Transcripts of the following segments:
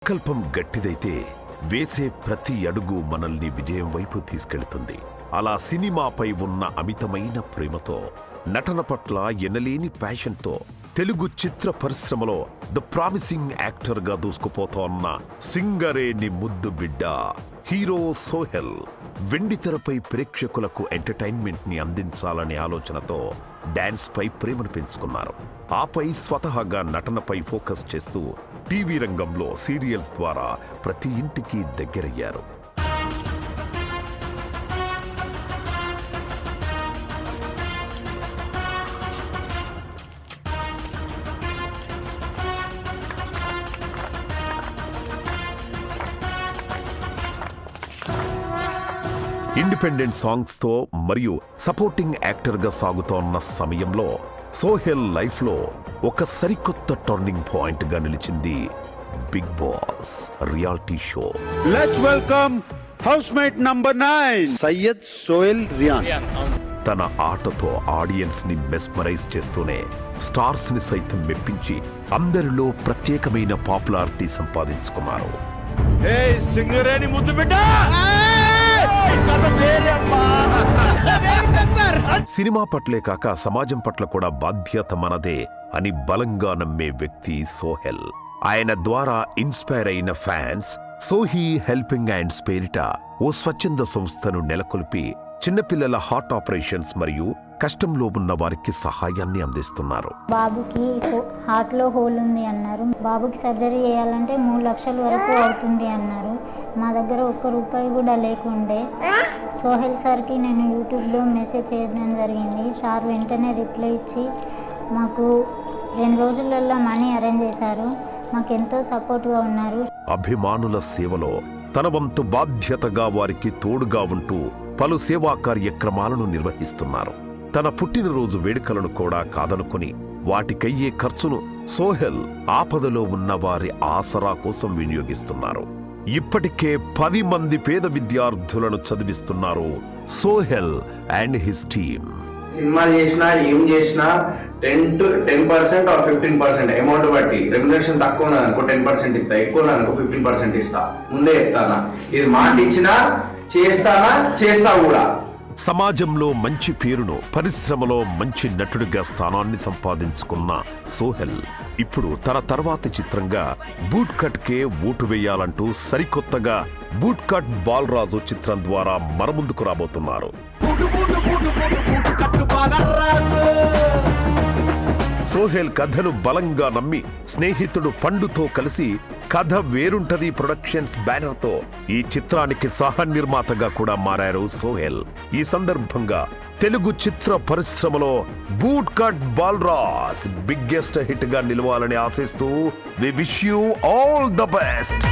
సంకల్పం గట్టిదైతే వేసే ప్రతి అడుగు మనల్ని విజయం వైపు తీసుకెళ్తుంది. అలా సినిమాపై ఉన్న అమితమైన ప్రేమతో, నటన పట్ల ఎనలేని ప్యాషన్తో తెలుగు చిత్ర పరిశ్రమలో ద ప్రామిసింగ్ యాక్టర్గా దూసుకుపోతోన్న సింగరేణి ముద్దు బిడ్డ హీరో సోహెల్ వెండితెరపై ప్రేక్షకులకు ఎంటర్టైన్మెంట్ ని అందించాలనే ఆలోచనతో డాన్స్ పై ప్రేమను పెంచుకున్నారు. ఆపై స్వతహాగా నటనపై ఫోకస్ చేస్తూ టీవీ రంగంలో సీరియల్స్ ద్వారా ప్రతి ఇంటికి దగ్గరయ్యారు. ఇండిపెండెంట్ సాంగ్స్తో మరియు సపోర్టింగ్ యాక్టర్గా సాగుతోన్న సమయంలో సోహెల్ లైఫ్లో ఒక సరికొత్త టర్నింగ్ పాయింట్గా నిలిచింది Bigg Boss reality show. Let's welcome housemate number 9 Syed Sohel Ryan. తన ఆటతో ఆడియన్స్ ని మెస్మరైజ్ చేస్తూనే స్టార్స్ ని సైతం మెప్పించి అందరిలో ప్రత్యేకమైన పాపులారిటీ సంపాదించుకున్నారు. సింగరేణి ముద్దు బిడ్డ సినిమా పట్లే కాక సమాజం పట్ల కూడా బాధ్యత మనదే అని బలంగా నమ్మే వ్యక్తి సోహెల్. ఆయన ద్వారా ఇన్స్పైర్ అయిన ఫ్యాన్స్ సోహీ హెల్పింగ్ హ్యాండ్స్ పేరిట ఓ స్వచ్ఛంద సంస్థను నెలకొల్పి చిన్నపిల్లల హార్ట్ ఆపరేషన్స్ మరియు కష్టంలో ఉన్న వారికి సహాయాన్ని అందిస్తున్నారు. బాబుకి హార్ట్ లో హోల్ ఉంది అన్నారు. బాబుకి సర్జరీ చేయాలంటే 3 లక్షల వరకు అవుతుంది అన్నారు. మా దగ్గర ₹1 కూడా లేకుండే సోహెల్ సార్కి నేను యూట్యూబ్లో మెసేజ్ చేయడం జరిగింది. సార్ వెంటనే రిప్లై ఇచ్చి మాకు 2 రోజులలో మనీ అరేంజ్ చేశారు. మాకు ఎంతో సపోర్ట్గా ఉన్నారు. అభిమానుల సేవలో తన వంతు బాధ్యతగా వారికి తోడుగా ఉంటూ పలు సేవా కార్యక్రమాలను నిర్వహిస్తున్నారు. తన పుట్టినరోజు వేడుకలను కూడా కాదనుకుని వాటికయ్యే ఖర్చును సోహెల్ ఆపదలో ఉన్న వారి ఆసరా కోసం వినియోగిస్తున్నారు. ఇప్పటికే 10 మంది పేద విద్యార్థులను చదివిస్తున్నారు Sohel and his team. Cinema చేసినా ఏం చేసినా 10% ఆర్ 15% అమౌంట్ బట్టి రెమ్యునరేషన్ తక్కువ ఉన్నదనుకో 10% ఇస్తా, ఎక్కువ ఉన్నదనుకో 15% ఇస్తా. ముందే చెప్తానా, ఇది మాట ఇచ్చినా చేస్తా కూడా. సమాజంలో మంచి పేరును, పరిశ్రమలో మంచి నటుడిగా స్థానాన్ని సంపాదించుకున్న సోహెల్ ఇప్పుడు తన తర్వాతి చిత్రంగా బూట్ కట్ కే ఓటు వేయాలంటూ సరికొత్తగా బూట్ కట్ బాలరాజు చిత్రం ద్వారా మనముందుకు రాబోతున్నారు. సోహెల్ కథను బలంగా నమ్మి స్నేహితుడు పండుతో కలిసి కథ వేరుంటది ప్రొడక్షన్స్ బ్యానర్ తో ఈ చిత్రానికి సహ నిర్మాతగా కూడా మారారు సోహెల్. ఈ సందర్భంగా తెలుగు చిత్ర పరిశ్రమలో బూట్ కట్ బాలరాజ్ బిగ్గెస్ట్ హిట్ గా నిలవాలని ఆశిస్తూ we wish you all the best.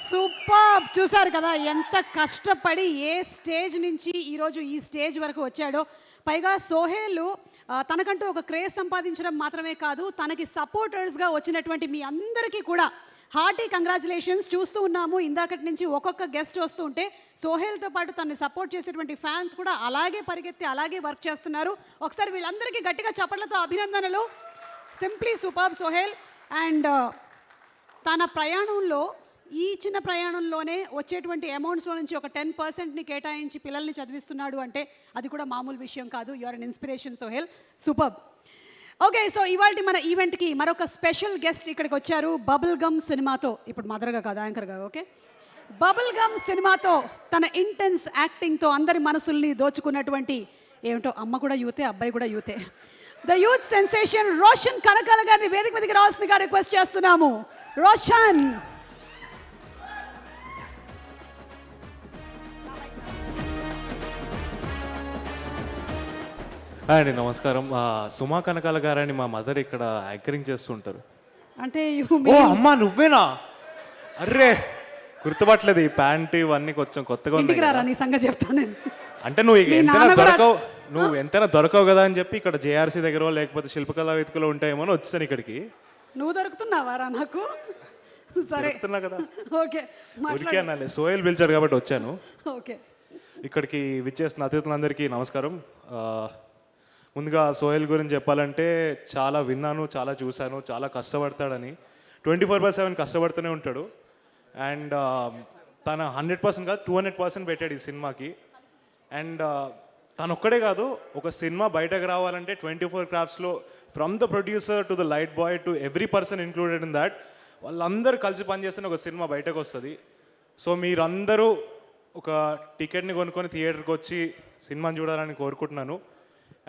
Super! చూసారు కదా ఎంత కష్టపడి ఏ స్టేజ్ నుంచి ఈరోజు ఈ స్టేజ్ వరకు వచ్చాడో. పైగా సోహెల్ తనకంటూ ఒక క్రేజ్ సంపాదించడం మాత్రమే కాదు, తనకి సపోర్టర్స్గా వచ్చినటువంటి మీ అందరికీ కూడా హార్టీ కంగ్రాచులేషన్స్. చూస్తూ ఉన్నాము ఇందాకటి నుంచి ఒక్కొక్క గెస్ట్ వస్తూ ఉంటే సోహెల్తో పాటు తనని సపోర్ట్ చేసేటువంటి ఫ్యాన్స్ కూడా అలాగే పరిగెత్తి అలాగే వర్క్ చేస్తున్నారు. ఒకసారి వీళ్ళందరికీ గట్టిగా చప్పట్లతో అభినందనలు. Simply super Sohel. అండ్ తన ప్రయాణంలో ఈ చిన్న ప్రయాణంలోనే వచ్చేటువంటి అమౌంట్స్లో నుంచి ఒక 10%ని కేటాయించి పిల్లల్ని చదివిస్తున్నాడు అంటే అది కూడా మామూలు విషయం కాదు. You are an inspiration Sohel. Super. Okay, so ఇవాళ మన ఈవెంట్కి మరొక స్పెషల్ గెస్ట్ ఇక్కడికి వచ్చారు. బబుల్ గమ్ సినిమాతో, ఇప్పుడు మదర్గా కాదు యాంకర్గా, ఓకే, బబుల్ గమ్ సినిమాతో తన ఇంటెన్స్ యాక్టింగ్తో అందరి మనసుల్ని దోచుకున్నటువంటి, ఏమిటో అమ్మ కూడా యూతే అబ్బాయి కూడా యూతే, the youth sensation Roshan Kanakala గారిని వేదిక మీదకి రావాల్సిందిగా రిక్వెస్ట్ చేస్తున్నాము. రోషన్. అండి నమస్కారం. సుమా కనకాల గారని మా మదర్ ఇక్కడ యాంకరింగ్ చేస్తుంటారు. అంటే ఓ అమ్మా నువ్వేనా? అర్రే గుర్తుపట్టలేదు. ఈ ప్యాంట్ ఇవన్నీ కొంచెం కొత్తగా ఉన్నాయి. నీ సంగతి చెప్తాను నేను. అంటే నువ్వు ఎంతైనా దొరకవు కదా అని చెప్పి ఇక్కడ జేఆర్సీ దగ్గర లేకపోతే శిల్పకళా వేదికలో ఉంటాయేమో అని వచ్చాను ఇక్కడికి. నువ్వు దొరుకుతున్నావారా నాకు? సరే కదా. ఓకే, ఊరికే అన్నాలే, సోహెల్ పిలిచాడు కాబట్టి వచ్చాను. ఓకే, ఇక్కడికి విచ్చేసిన అతిథులందరికీ నమస్కారం. ముందుగా సోహెల్ గురించి చెప్పాలంటే చాలా విన్నాను, చాలా చూశాను, చాలా కష్టపడతాడని. 24/7 కష్టపడుతూనే ఉంటాడు. అండ్ తన 100% కాదు 200% పెట్టాడు ఈ సినిమాకి. అండ్ తను ఒక్కడే కాదు, ఒక సినిమా బయటకు రావాలంటే 24 క్రాఫ్ట్స్లో from the producer to the light boy to every person included in that, వాళ్ళందరూ కలిసి పనిచేస్తేనే ఒక సినిమా బయటకు వస్తుంది. సో మీరందరూ ఒక టికెట్ని కొనుక్కొని థియేటర్కి వచ్చి సినిమాని చూడాలని కోరుకుంటున్నాను.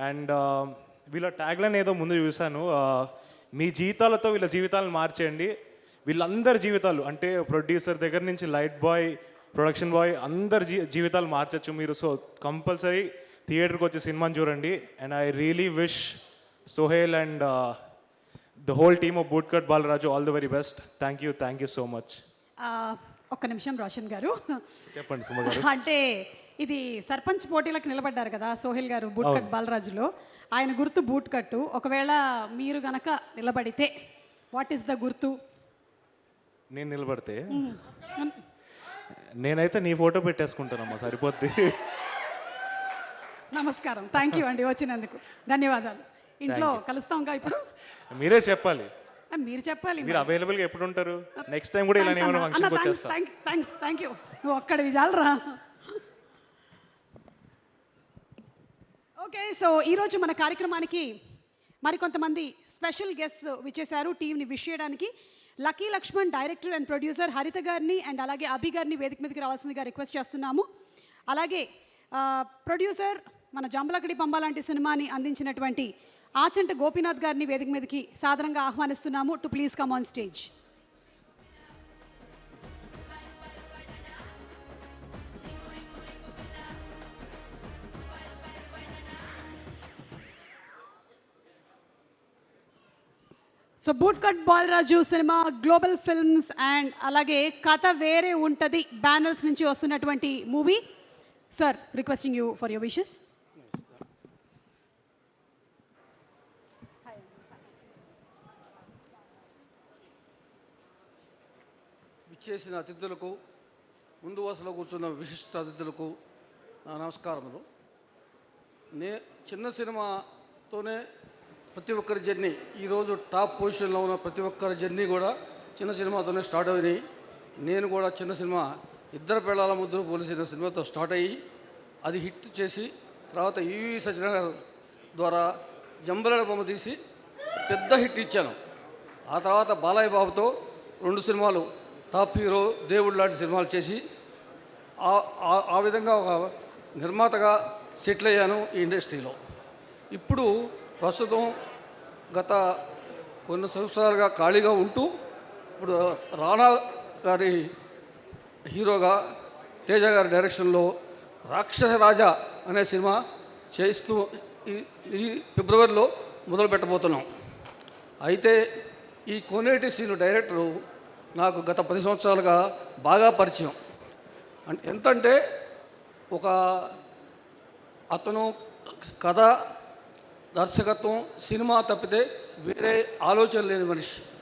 అండ్ వీళ్ళ ట్యాగ్లైన్ ఏదో ముందు చూశాను, మీ జీవితాలతో వీళ్ళ జీవితాలను మార్చేయండి. వీళ్ళందరి జీవితాలు అంటే ప్రొడ్యూసర్ దగ్గర నుంచి లైట్ బాయ్, ప్రొడక్షన్ బాయ్, అందరి జీవితాలు మార్చచ్చు మీరు. సో కంపల్సరీ థియేటర్కి వచ్చి సినిమాని చూడండి. And I really wish Sohel and the whole team of Bootcut Balaraju all the very best. Thank you so much. ఒక్క నిమిషం రోషన్ గారు, చెప్పండి సుమ గారు. అంటే ఇది సర్పంచ్ పోటీలకు నిలబడ్డారు కదా సోహెల్ గారు బూట్కట్ బాలరాజులో. ఆయన గుర్తు బూట్ కట్టు. ఒకవేళ మీరు గనక నిలబడితే వాట్ ఈస్ ద గుర్తు? నేను నిలబడితే నేనైతే నీ ఫోటో పెట్టేసుకుంటానమ్మా, సరిపోద్ది. నమస్కారం, థ్యాంక్ యూ అండి వచ్చినందుకు, ధన్యవాదాలు. ఇంట్లో కలుస్తాంగా ఇప్పుడు. మీరే చెప్పాలి, మీరు చెప్పాలి. మీరు అవైలబుల్గా ఎప్పుడు ఉంటారు? నెక్స్ట్ టైం కూడా ఇలానే ఏమైనా ఫంక్షన్కి వచ్చేస్తా. Thank you. నువ్వు ఒక్కడివి చాలరా. ఓకే, సో ఈరోజు మన కార్యక్రమానికి మరికొంతమంది స్పెషల్ గెస్ట్స్ విచ్చేశారు టీంని విష్ చేయడానికి. Lucky Lakshman director and producer Haritha గారిని అండ్ అలాగే అభి గారిని వేదిక మీదకి రావాల్సిందిగా రిక్వెస్ట్ చేస్తున్నాము. అలాగే ప్రొడ్యూసర్ మన జంబలకడి పంబ లాంటి సినిమాని అందించినటువంటి ఆచంట గోపీనాథ్ గారిని వేదిక మీదకి సాదరంగా ఆహ్వానిస్తున్నాము to please come on stage. So Bootcut Balaraju cinema global films and అలాగే కథ వేరే ఉంటుంది బ్యానర్స్ నుంచి వస్తున్నటువంటి movie. Sir, requesting you for your wishes. విచ్చేసిన అతిథులకు, ముందు వరుసలో కూర్చున్న విశిష్ట అతిథులకు నా నమస్కారములు. చిన్న సినిమాతోనే ప్రతి ఒక్కరి జర్నీ, ఈరోజు టాప్ పొజిషన్లో ఉన్న ప్రతి ఒక్కరి జర్నీ కూడా చిన్న సినిమాతోనే స్టార్ట్ అయినాయి. నేను కూడా చిన్న సినిమా ఇద్దరు పిల్లల ముద్దులు పోలీసిన సినిమాతో స్టార్ట్ అయ్యి అది హిట్ చేసి తర్వాత ఈవి సత్యనారాయణ ద్వారా జంబలడ బొమ్మ తీసి పెద్ద హిట్ ఇచ్చాను. ఆ తర్వాత బాలయ్య బాబుతో 2 సినిమాలు టాప్ హీరో, దేవుడు లాంటి సినిమాలు చేసి ఆ విధంగా ఒక నిర్మాతగా సెటిల్ అయ్యాను ఈ ఇండస్ట్రీలో. ఇప్పుడు ప్రస్తుతం గత కొన్ని సంవత్సరాలుగా ఖాళీగా ఉంటూ ఇప్పుడు రానా గారి హీరోగా తేజ గారి డైరెక్షన్లో రాక్షస రాజా అనే సినిమా చేస్తూ ఈ ఫిబ్రవరిలో మొదలు పెట్టబోతున్నాం. అయితే ఈ కోనేటి శ్రీను డైరెక్టరు నాకు గత 10 సంవత్సరాలుగా బాగా పరిచయం. ఎంతంటే అతను కథ, దర్శకత్వం, సినిమా తప్పితే వేరే ఆలోచన లేని మనిషి.